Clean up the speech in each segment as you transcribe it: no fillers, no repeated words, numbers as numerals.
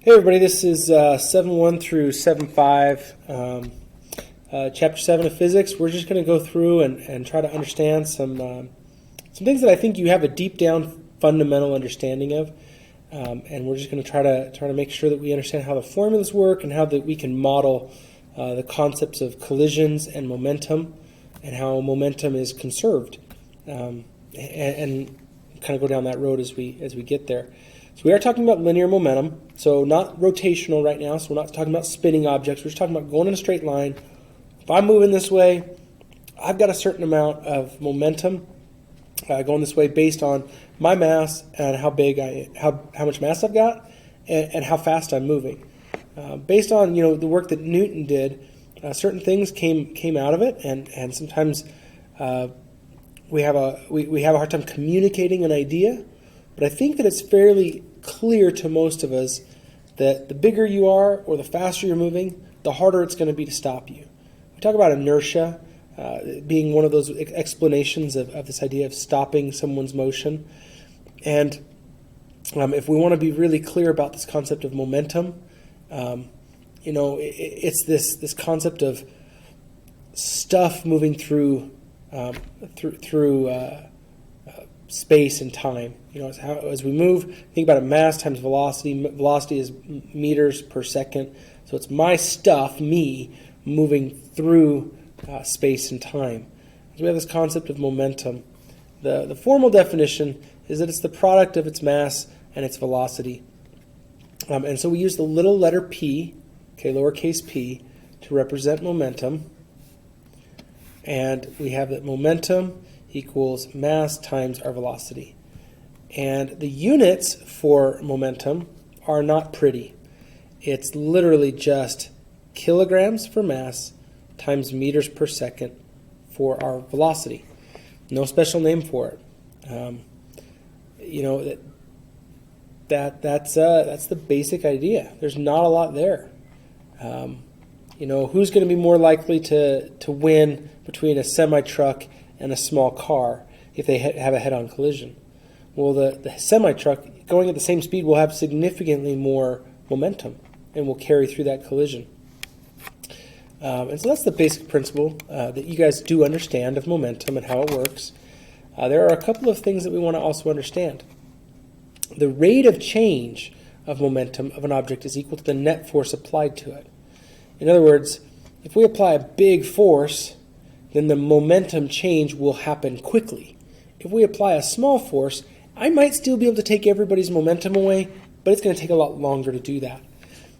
Hey everybody, this is 7.1 through 7.5, Chapter 7 of Physics. We're just going to go through and try to understand some things that I think you have a deep down fundamental understanding of, and we're just going to try to make sure that we understand how the formulas work and how that we can model the concepts of collisions and momentum and how momentum is conserved, and kind of go down that road as we get there. So we are talking about linear momentum, so not rotational right now, so we're not talking about spinning objects, we're just talking about going in a straight line. If I'm moving this way, I've got a certain amount of momentum going this way based on my mass and how much mass I've got and how fast I'm moving. Based on the work that Newton did, certain things came out of it, and sometimes we have a hard time communicating an idea. But I think that it's fairly clear to most of us that the bigger you are or the faster you're moving, the harder it's going to be to stop you. We talk about inertia being one of those explanations of this idea of stopping someone's motion. And if we want to be really clear about this concept of momentum, it's this concept of stuff moving through space and time. As we move, think about it, mass times velocity. Velocity is meters per second. So it's my stuff, me, moving through space and time. So we have this concept of momentum. The formal definition is that it's the product of its mass and its velocity. And so we use the little letter p, lowercase p, to represent momentum. And we have that momentum equals mass times our velocity. And the units for momentum are not pretty. It's literally just kilograms for mass times meters per second for our velocity. No special name for it. That's the basic idea. There's not a lot there. Who's going to be more likely to win between a semi-truck and a small car if they have a head-on collision? Well, the semi-truck going at the same speed will have significantly more momentum and will carry through that collision. And so that's the basic principle that you guys do understand of momentum and how it works. There are a couple of things that we want to also understand. The rate of change of momentum of an object is equal to the net force applied to it. In other words, if we apply a big force, then the momentum change will happen quickly. If we apply a small force, I might still be able to take everybody's momentum away, but it's going to take a lot longer to do that.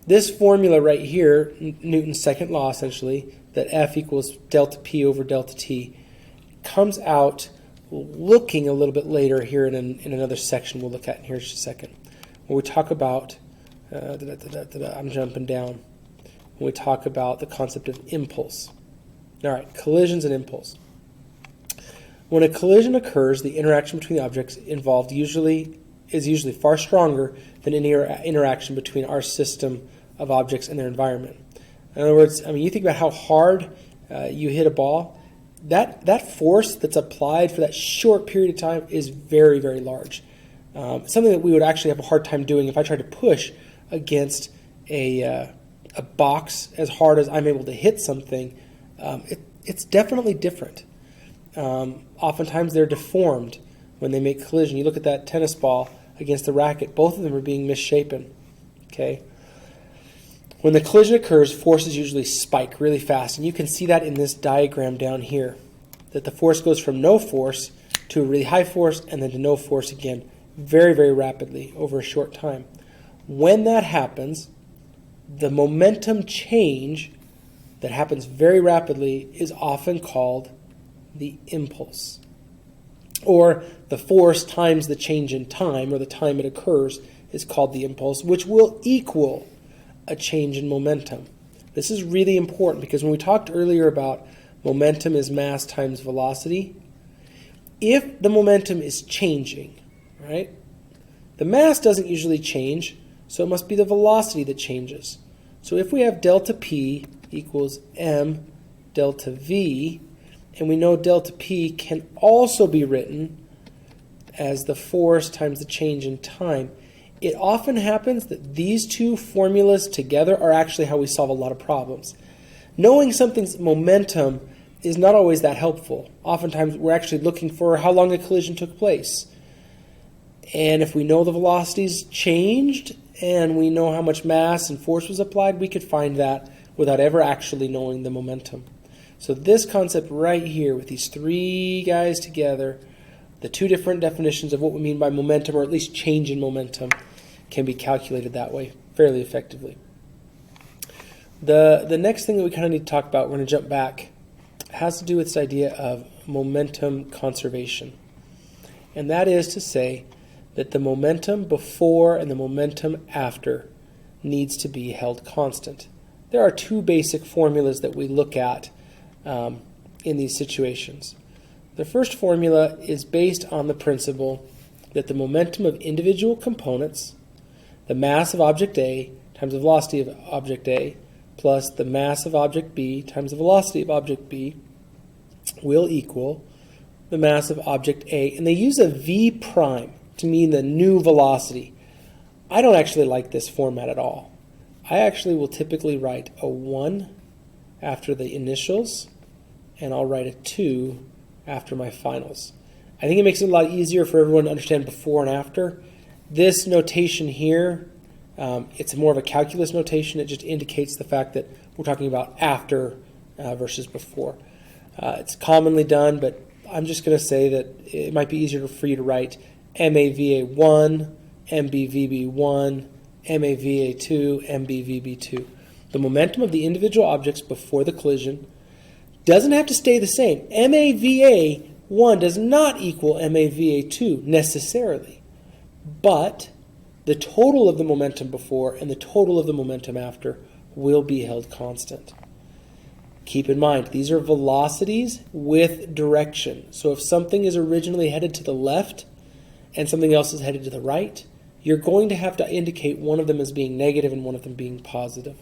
This formula right here, Newton's second law essentially, that F equals delta P over delta T, comes out looking a little bit later here in another section we'll look at in here in just a second. When we talk about, I'm jumping down, when we talk about the concept of impulse. All right, collisions and impulse. When a collision occurs, the interaction between the objects involved is usually far stronger than any interaction between our system of objects and their environment. In other words, you think about how hard you hit a ball. That force that's applied for that short period of time is very, very large. Something that we would actually have a hard time doing if I tried to push against a box as hard as I'm able to hit something. It's definitely different. Oftentimes they're deformed when they make collision. You look at that tennis ball against the racket, both of them are being misshapen. Okay. When the collision occurs, forces usually spike really fast, and you can see that in this diagram down here, that the force goes from no force to a really high force and then to no force again very, very rapidly over a short time. When that happens, the momentum change that happens very rapidly is often called the impulse, or the force times the change in time, or the time it occurs, is called the impulse, which will equal a change in momentum. This is really important because when we talked earlier about momentum is mass times velocity, if the momentum is changing, right, the mass doesn't usually change, so it must be the velocity that changes. So if we have delta P equals m delta V, and we know delta P can also be written as the force times the change in time, it often happens that these two formulas together are actually how we solve a lot of problems. Knowing something's momentum is not always that helpful. Oftentimes we're actually looking for how long a collision took place. And if we know the velocities changed and we know how much mass and force was applied, we could find that without ever actually knowing the momentum. So this concept right here with these three guys together, the two different definitions of what we mean by momentum, or at least change in momentum, can be calculated that way fairly effectively. The next thing that we kind of need to talk about, we're going to jump back, has to do with this idea of momentum conservation. And that is to say that the momentum before and the momentum after needs to be held constant. There are two basic formulas that we look at in these situations. The first formula is based on the principle that the momentum of individual components, the mass of object A times the velocity of object A, plus the mass of object B times the velocity of object B, will equal the mass of object A. And they use a V prime to mean the new velocity. I don't actually like this format at all. I actually will typically write a 1 after the initials, and I'll write a 2 after my finals. I think it makes it a lot easier for everyone to understand before and after. This notation here, it's more of a calculus notation. It just indicates the fact that we're talking about after versus before. It's commonly done, but I'm just going to say that it might be easier for you to write MAVA1, MBVB1, MAVA2, MBVB2. The momentum of the individual objects before the collision doesn't have to stay the same. MAVA1 does not equal MAVA2 necessarily, but the total of the momentum before and the total of the momentum after will be held constant. Keep in mind, these are velocities with direction. So if something is originally headed to the left and something else is headed to the right, you're going to have to indicate one of them as being negative and one of them being positive.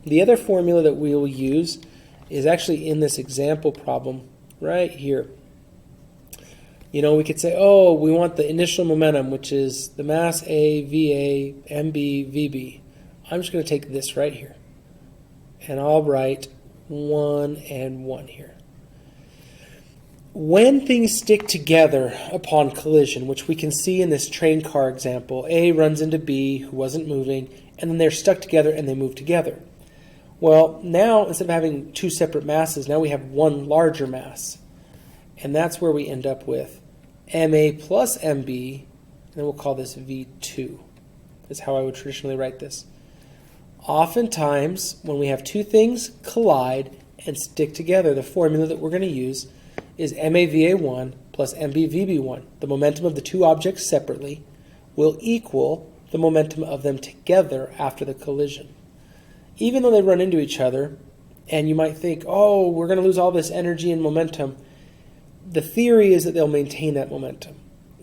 The other formula that we will use is actually in this example problem right here. You know, we could say, oh, we want the initial momentum, which is the mass A, VA, MB, VB. I'm just going to take this right here, and I'll write 1 and 1 here. When things stick together upon collision, which we can see in this train car example, A runs into B, who wasn't moving, and then they're stuck together and they move together. Well, now instead of having two separate masses, now we have one larger mass. And that's where we end up with MA plus MB, and then we'll call this V2. That's how I would traditionally write this. Oftentimes, when we have two things collide and stick together, the formula that we're going to use is MAVA1 plus MBVB1. The momentum of the two objects separately will equal the momentum of them together after the collision. Even though they run into each other, and you might think, oh, we're going to lose all this energy and momentum, the theory is that they'll maintain that momentum.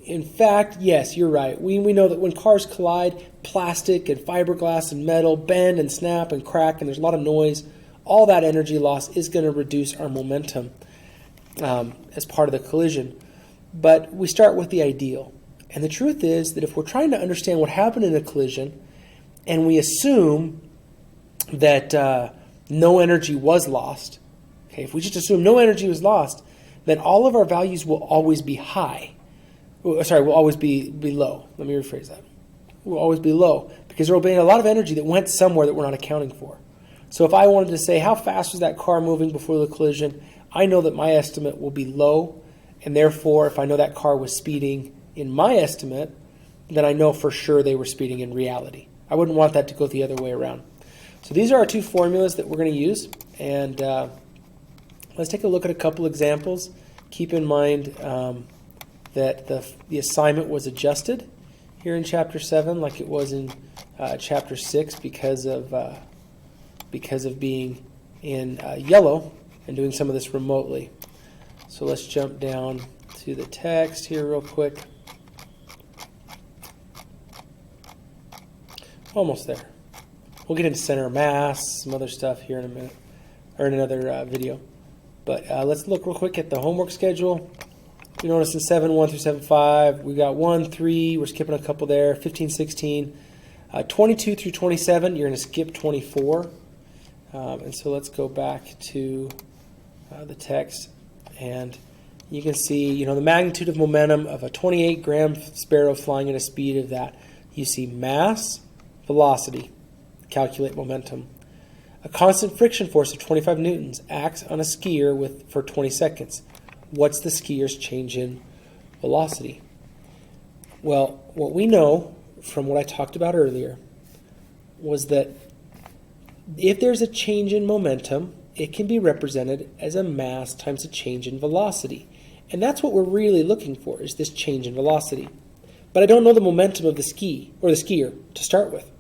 In fact, yes, you're right. We know that when cars collide, plastic and fiberglass and metal bend and snap and crack, and there's a lot of noise. All that energy loss is going to reduce our momentum as part of the collision. But we start with the ideal. And the truth is that if we're trying to understand what happened in a collision, and we assume that no energy was lost, okay, if we just assume no energy was lost, then all of our values will always be high. Will always be low. Let me rephrase that. Will always be low because there will be a lot of energy that went somewhere that we're not accounting for. So if I wanted to say how fast was that car moving before the collision, I know that my estimate will be low, and therefore if I know that car was speeding in my estimate, then I know for sure they were speeding in reality. I wouldn't want that to go the other way around. So these are our two formulas that we're going to use, and let's take a look at a couple examples. Keep in mind that the assignment was adjusted here in Chapter 7 like it was in Chapter 6 because of being in yellow and doing some of this remotely. So let's jump down to the text here real quick. Almost there. We'll get into center of mass, some other stuff here in a minute, or in another video. But let's look real quick at the homework schedule. You notice in 7-1 through 7-5, we've got 1, 3, we're skipping a couple there, 15, 16. 22 through 27, you're going to skip 24. And so let's go back to the text. And you can see, the magnitude of momentum of a 28-gram sparrow flying at a speed of that. You see mass, velocity, calculate momentum. A constant friction force of 25 newtons acts on a skier for 20 seconds. What's the skier's change in velocity? Well, what we know from what I talked about earlier was that if there's a change in momentum, it can be represented as a mass times a change in velocity. And that's what we're really looking for, is this change in velocity. But I don't know the momentum of the skier to start with.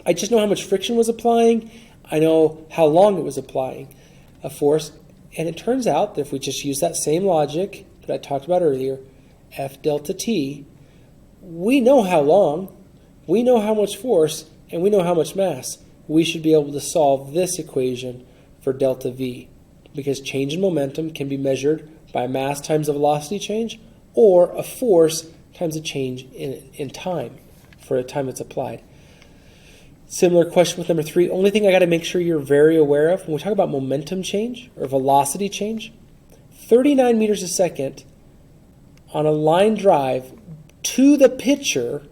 I just know how much friction was applying. I know how long it was applying a force. And it turns out that if we just use that same logic that I talked about earlier, F delta T, we know how long, we know how much force, and we know how much mass. We should be able to solve this equation for delta V, because change in momentum can be measured by mass times the velocity change, or a force times a change in time for a time that's applied. Similar question with number 3. Only thing I got to make sure you're very aware of when we talk about momentum change or velocity change, 39 meters a second on a line drive to the pitcher.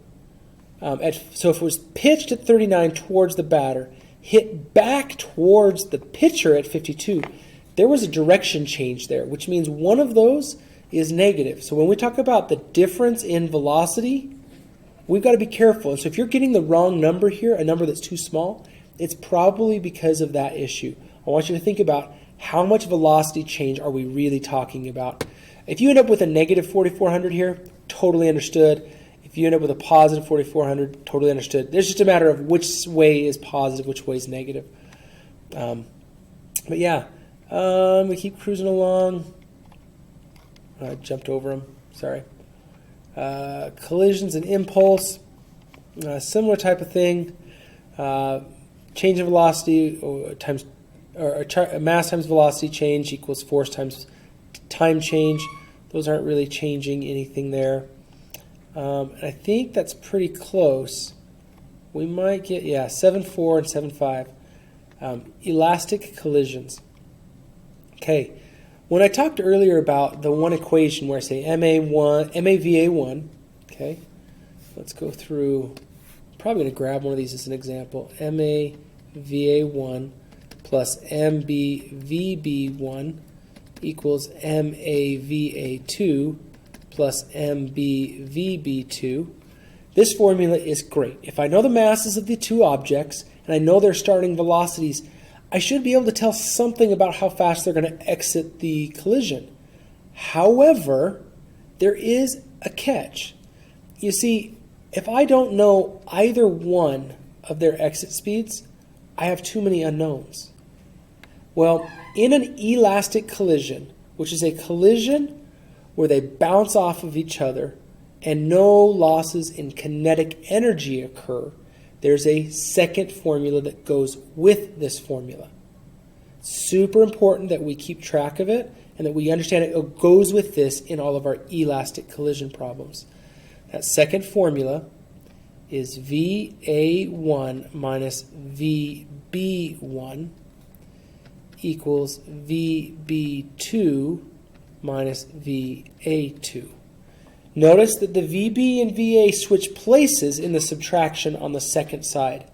So if it was pitched at 39 towards the batter, hit back towards the pitcher at 52, there was a direction change there, which means one of those is negative. So when we talk about the difference in velocity, we've got to be careful. And so if you're getting the wrong number here, a number that's too small, it's probably because of that issue. I want you to think about how much velocity change are we really talking about. If you end up with a negative 4,400 here, totally understood. If you end up with a positive 4,400, totally understood. There's just a matter of which way is positive, which way is negative. But yeah, we keep cruising along. I jumped over them, sorry. Collisions and impulse, similar type of thing. Change in velocity times mass times velocity change equals force times time change. Those aren't really changing anything there. And I think that's pretty close. We might get 7.4 and 7.5. Elastic collisions. Okay. When I talked earlier about the one equation where I say MAVA1, okay, let's go through, probably going to grab one of these as an example, MAVA1 plus MBVB1 equals MAVA2 plus MBVB2. This formula is great. If I know the masses of the two objects and I know their starting velocities, I should be able to tell something about how fast they're going to exit the collision. However, there is a catch. You see, if I don't know either one of their exit speeds, I have too many unknowns. Well, in an elastic collision, which is a collision where they bounce off of each other and no losses in kinetic energy occur, there's a second formula that goes with this formula. Super important that we keep track of it and that we understand it goes with this in all of our elastic collision problems. That second formula is VA1 minus VB1 equals VB2 minus VA2. Notice that the VB and VA switch places in the subtraction on the second side.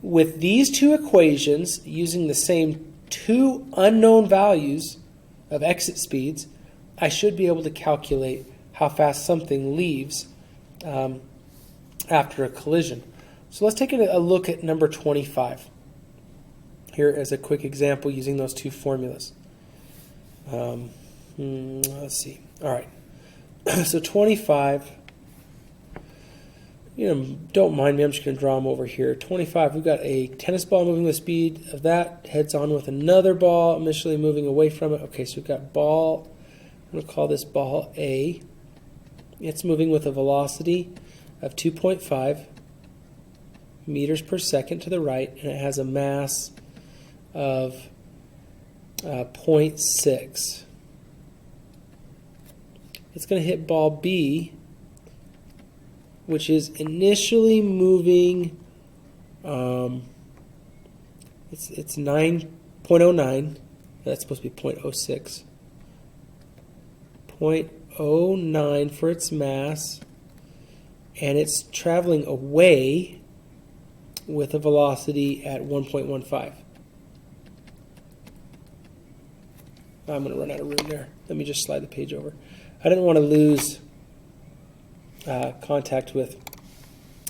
With these two equations, using the same two unknown values of exit speeds, I should be able to calculate how fast something leaves after a collision. So let's take a look at number 25 here as a quick example using those two formulas. Let's see. All right. So 25, don't mind me, I'm just going to draw them over here. 25, we've got a tennis ball moving with the speed of that, heads on with another ball, initially moving away from it. Okay, so we've got ball, I'm going to call this ball A. It's moving with a velocity of 2.5 meters per second to the right, and it has a mass of 0.6. it's going to hit ball B, which is initially moving, it's 9.09, that's supposed to be 0.06, 0.09 for its mass, and it's traveling away with a velocity at 1.15. I'm going to run out of room there. Let me just slide the page over. I didn't want to lose I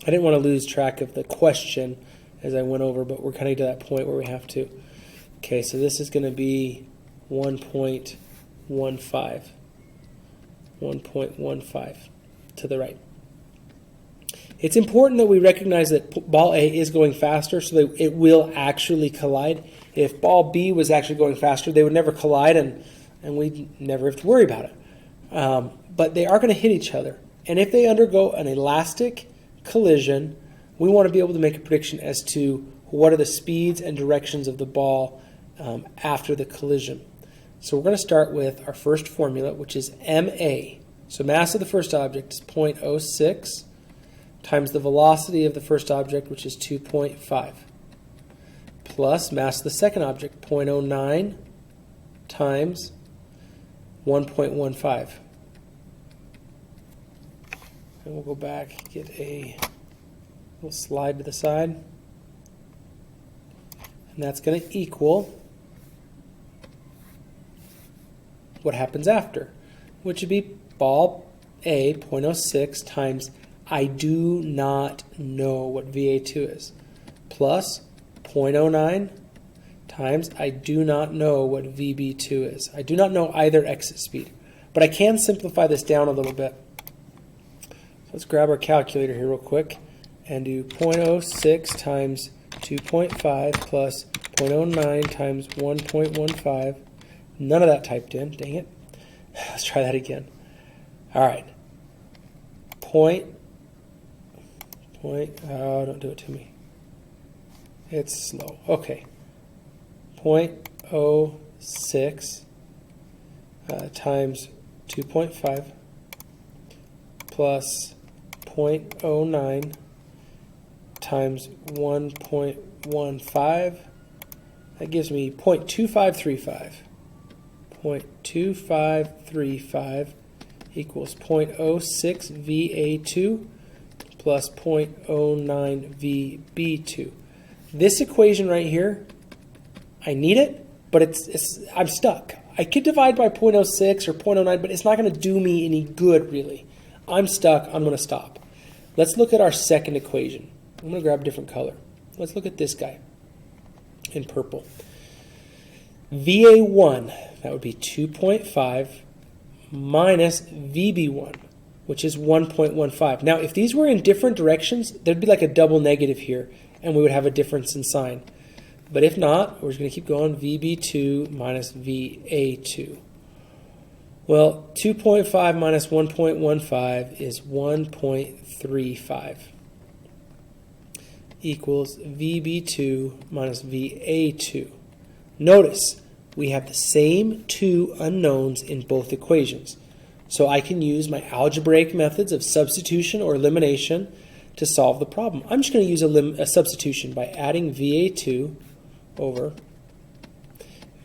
didn't want to lose track of the question as I went over, but we're kind of to that point where we have to. Okay, so this is going to be 1.15. 1.15 to the right. It's important that we recognize that ball A is going faster, so that it will actually collide. If ball B was actually going faster, they would never collide, and we'd never have to worry about it. But they are going to hit each other. And if they undergo an elastic collision, we want to be able to make a prediction as to what are the speeds and directions of the ball after the collision. So we're going to start with our first formula, which is MA. So mass of the first object is 0.06 times the velocity of the first object, which is 2.5, plus mass of the second object, 0.09 times 1.15. And we'll go back, get a little slide to the side. And that's going to equal what happens after, which would be ball A, 0.06 times I do not know what VA2 is, plus 0.09 times I do not know what VB2 is. I do not know either exit speed, but I can simplify this down a little bit. So let's grab our calculator here real quick and do 0.06 times 2.5 plus 0.09 times 1.15. None of that typed in, dang it. Let's try that again. All right. Oh, don't do it to me. It's slow. Okay. 0.06 times 2.5 plus 0.09 times 1.15. That gives me 0.2535. 0.2535 equals 0.06 VA2 plus 0.09 VB2. This equation right here, I need it, but I'm stuck. I could divide by 0.06 or 0.09, but it's not going to do me any good, really. I'm stuck. I'm going to stop. Let's look at our second equation. I'm going to grab a different color. Let's look at this guy in purple. VA1, that would be 2.5 minus VB1, which is 1.15. Now, if these were in different directions, there'd be like a double negative here, and we would have a difference in sign. But if not, we're just going to keep going, VB2 minus VA2. Well, 2.5 minus 1.15 is 1.35 equals VB2 minus VA2. Notice, we have the same two unknowns in both equations. So I can use my algebraic methods of substitution or elimination to solve the problem. I'm just going to use a substitution by adding VA2 over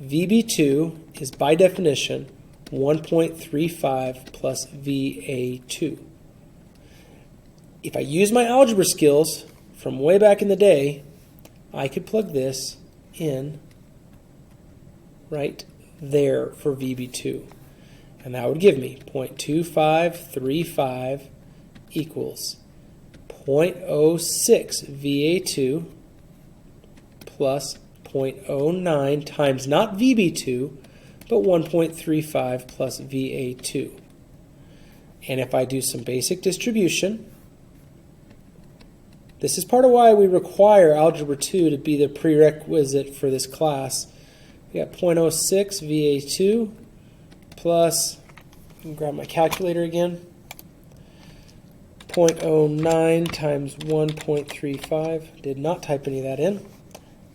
VB2 is by definition 1.35 plus VA2. If I use my algebra skills from way back in the day, I could plug this in right there for VB2. And that would give me 0.2535 equals 0.06 VA2 plus 0.09 times not VB2, but 1.35 plus VA2. And if I do some basic distribution, this is part of why we require Algebra 2 to be the prerequisite for this class. We got 0.06 VA2 plus, grab my calculator again, 0.09 times 1.35. Did not type any of that in.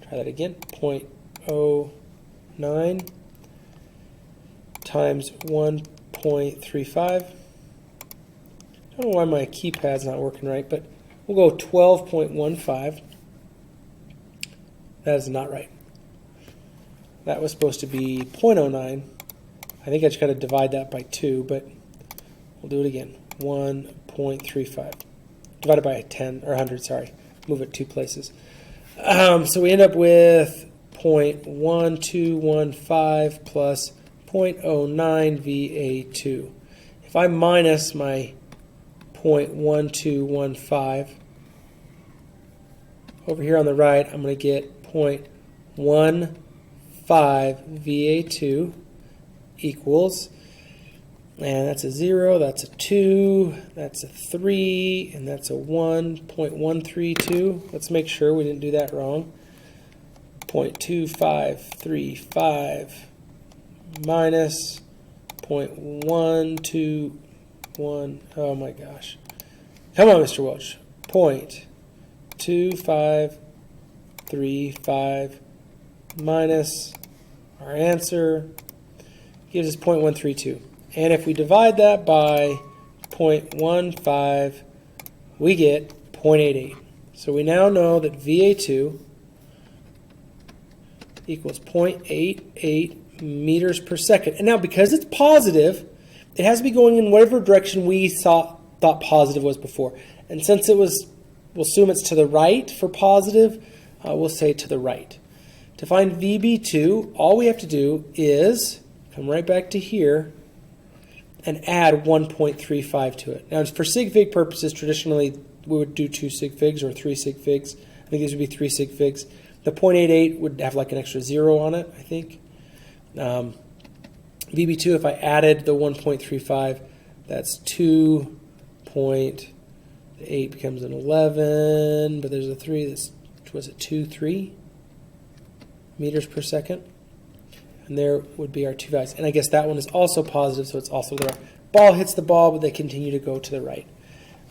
Try that again. 0.09 times 1.35 I don't know why my keypad's not working right, but we'll go 12.15. That is not right. That was supposed to be 0.09. I think I just got to divide that by 2, but we'll do it again. 1.35. Divided by 10, or 100, sorry. Move it 2 places. So we end up with 0.1215 plus 0.09 VA2. If I minus my 0.1215, over here on the right, I'm going to get 0.15 VA2 equals, and that's a 0, that's a 2, that's a 3, and that's a 1.132. Let's make sure we didn't do that wrong. 0.2535 minus 0.121. Oh my gosh. Come on, Mr. Welch. 0.2535 minus our answer gives us 0.132. And if we divide that by 0.15, we get 0.88. So we now know that VA2 equals 0.88 meters per second. And now because it's positive, it has to be going in whatever direction we thought positive was before. And since it was, we'll assume it's to the right for positive, we'll say to the right. To find VB2, all we have to do is come right back to here and add 1.35 to it. Now, for sig fig purposes, traditionally we would do 2 sig figs or 3 sig figs. I think these would be 3 sig figs. The 0.88 would have like an extra 0 on it, I think. VB2, if I added the 1.35, that's 2.8 becomes an 11, but there's a 3, this was it 2.3 meters per second. And there would be our 2 values. And I guess that one is also positive, so it's also the right. Ball hits the ball, but they continue to go to the right.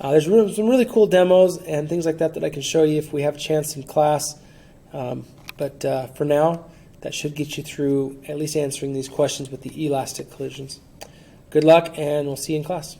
There's some really cool demos and things like that that I can show you if we have a chance in class. But for now, that should get you through at least answering these questions with the elastic collisions. Good luck, and we'll see you in class.